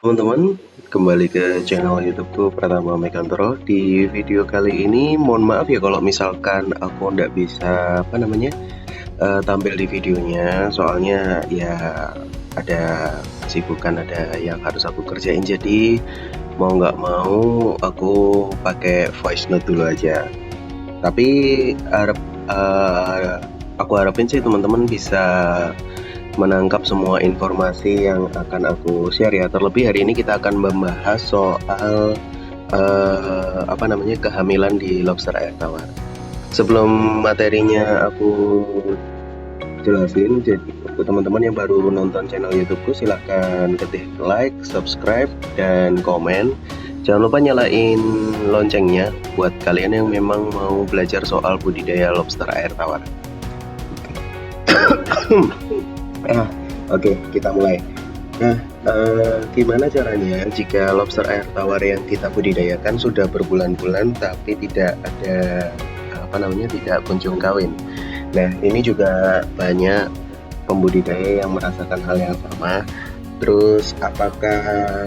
Teman-teman, kembali ke channel YouTubeku Pratama Mekantoro. Di video kali ini, mohon maaf ya kalau misalkan aku nggak bisa tampil di videonya, soalnya ya ada kesibukan, ada yang harus aku kerjain. Jadi mau nggak mau aku pakai voice note dulu aja. Tapi aku harapin sih teman-teman bisa menangkap semua informasi yang akan aku share ya. Terlebih hari ini kita akan membahas soal kehamilan di lobster air tawar. Sebelum materinya aku jelasin, jadi untuk teman-teman yang baru nonton channel YouTubeku, silahkan ketik like, subscribe, dan komen. Jangan lupa nyalain loncengnya buat kalian yang memang mau belajar soal budidaya lobster air tawar. Oke, kita mulai. Nah, gimana caranya jika lobster air tawar yang kita budidayakan sudah berbulan-bulan tapi tidak ada tidak kunjung kawin? Nah, ini juga banyak pembudidaya yang merasakan hal yang sama. Terus apakah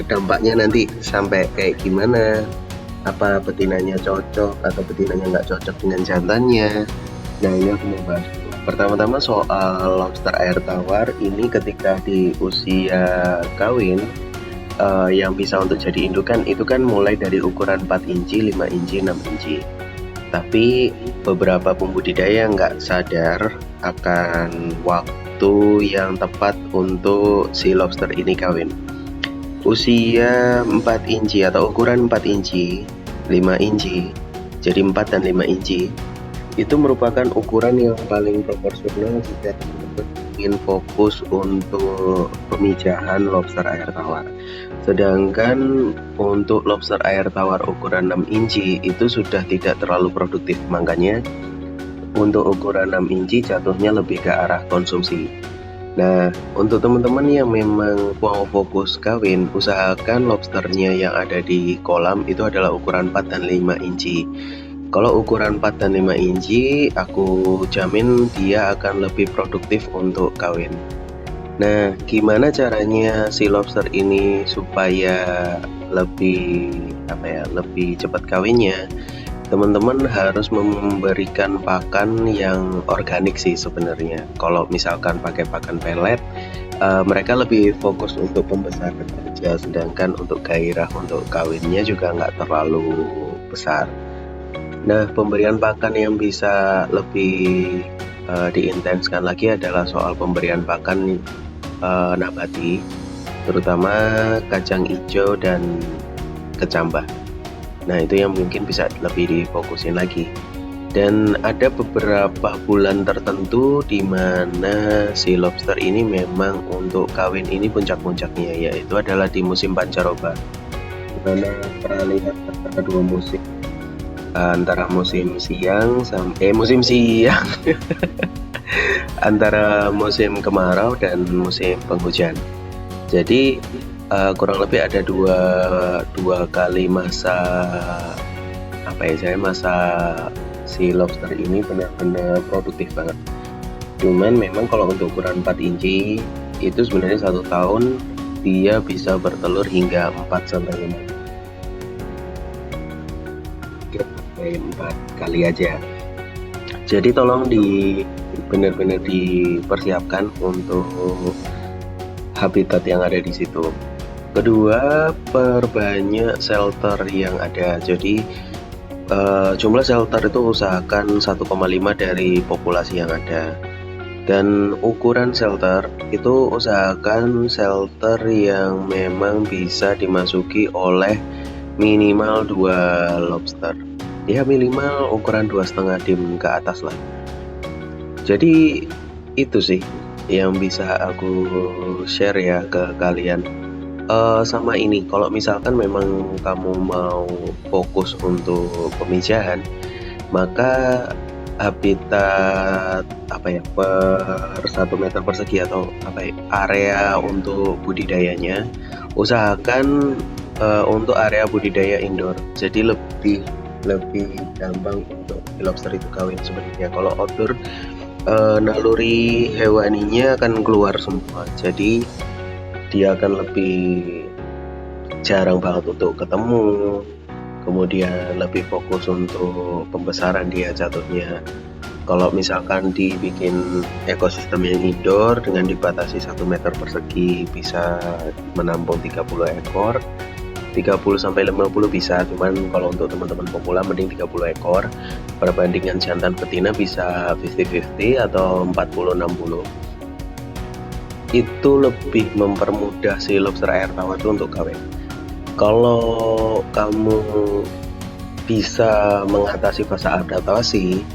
dampaknya nanti sampai kayak gimana? Apa betinanya cocok atau betinanya nggak cocok dengan jantannya? Nah, ini aku mau bahas. Pertama-tama soal lobster air tawar ini ketika di usia kawin yang bisa untuk jadi indukan itu kan mulai dari ukuran 4 inci, 5 inci, 6 inci. Tapi beberapa pembudidaya nggak sadar akan waktu yang tepat untuk si lobster ini kawin. Usia 4 inci atau ukuran 4 inci, 5 inci, jadi 4 dan 5 inci itu merupakan ukuran yang paling proporsional jika teman-teman ingin fokus untuk pemijahan lobster air tawar. Sedangkan untuk lobster air tawar ukuran 6 inci itu sudah tidak terlalu produktif, makanya untuk ukuran 6 inci jatuhnya lebih ke arah konsumsi. Nah, untuk teman-teman yang memang mau fokus kawin, usahakan lobsternya yang ada di kolam itu adalah ukuran 4 dan 5 inci. Kalau ukuran 4 dan 5 inci, aku jamin dia akan lebih produktif untuk kawin. Nah, gimana caranya si lobster ini supaya lebih cepat kawinnya? Teman-teman harus memberikan pakan yang organik sih sebenarnya. Kalau misalkan pakai pakan pelet, mereka lebih fokus untuk pembesaran saja, sedangkan untuk gairah untuk kawinnya juga nggak terlalu besar. Nah, pemberian pakan yang bisa lebih diintenskan lagi adalah soal pemberian pakan nabati, terutama kacang hijau dan kecambah. Nah, itu yang mungkin bisa lebih difokusin lagi. Dan ada beberapa bulan tertentu di mana si lobster ini memang untuk kawin ini puncak-puncaknya, yaitu adalah di musim pancaroba, di mana peralihan antara dua musim, antara musim siang antara musim kemarau dan musim penghujan. Jadi kurang lebih ada dua kali masa masa si lobster ini benar-benar produktif banget. Cuman memang kalau untuk ukuran 4 inci itu sebenarnya 1 tahun dia bisa bertelur hingga 4-5 kali aja. Jadi tolong benar-benar dipersiapkan untuk habitat yang ada di situ. Kedua, perbanyak shelter yang ada. Jadi jumlah shelter itu usahakan 1,5 dari populasi yang ada. Dan ukuran shelter itu usahakan shelter yang memang bisa dimasuki oleh minimal 2 lobster. Ya minimal ukuran 2,5 dim ke atas lah. Jadi itu sih yang bisa aku share ya ke kalian. Sama ini, kalau misalkan memang kamu mau fokus untuk pemijahan, maka habitat per 1 meter persegi atau area untuk budidayanya usahakan untuk area budidaya indoor. Jadi lebih gampang untuk lobster itu kawin sebenarnya. Kalau outdoor naluri hewaninya akan keluar semua, jadi dia akan lebih jarang banget untuk ketemu, kemudian lebih fokus untuk pembesaran dia jatuhnya. Kalau misalkan dibikin ekosistem yang indoor dengan dibatasi 1 meter persegi bisa menampung 30 ekor, 30 sampai 50 bisa, cuman kalau untuk teman-teman pemula mending 30 ekor. Perbandingan jantan betina bisa 50-50 atau 40-60. Itu lebih mempermudah si lobster air tawar itu untuk kawin. Kalau kamu bisa mengatasi fase adaptasi,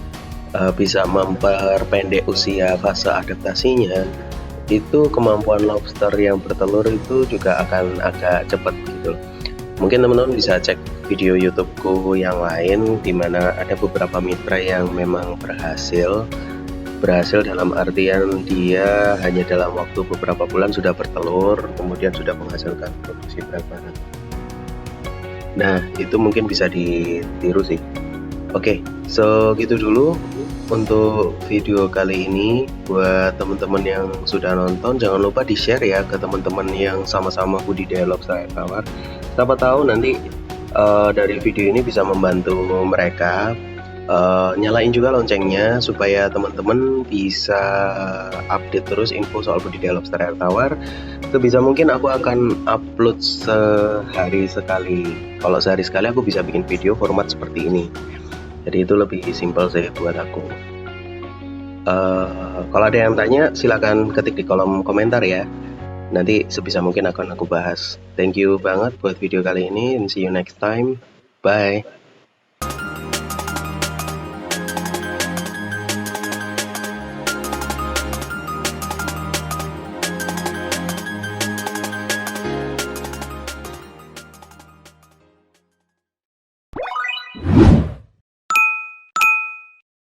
bisa memperpendek usia fase adaptasinya, itu kemampuan lobster yang bertelur itu juga akan agak cepat gitu. Mungkin teman-teman bisa cek video YouTubeku yang lain, dimana ada beberapa mitra yang memang berhasil dalam artian dia hanya dalam waktu beberapa bulan sudah bertelur, kemudian sudah menghasilkan produksi berapa. Nah, itu mungkin bisa ditiru sih. Oke, so gitu dulu untuk video kali ini. Buat teman-teman yang sudah nonton, jangan lupa di-share ya ke teman-teman yang sama-sama budidaya lobster air tawar. Siapa tahu nanti dari video ini bisa membantu mereka. Nyalain juga loncengnya supaya teman-teman bisa update terus info soal budidaya lobster air tawar. Sebisa mungkin aku akan upload sehari sekali. Kalau sehari sekali aku bisa bikin video format seperti ini. Jadi itu lebih simpel sih buat aku. Kalau ada yang tanya silakan ketik di kolom komentar ya. Nanti sebisa mungkin akan aku bahas. Thank you banget buat video kali ini, and see you next time. Bye.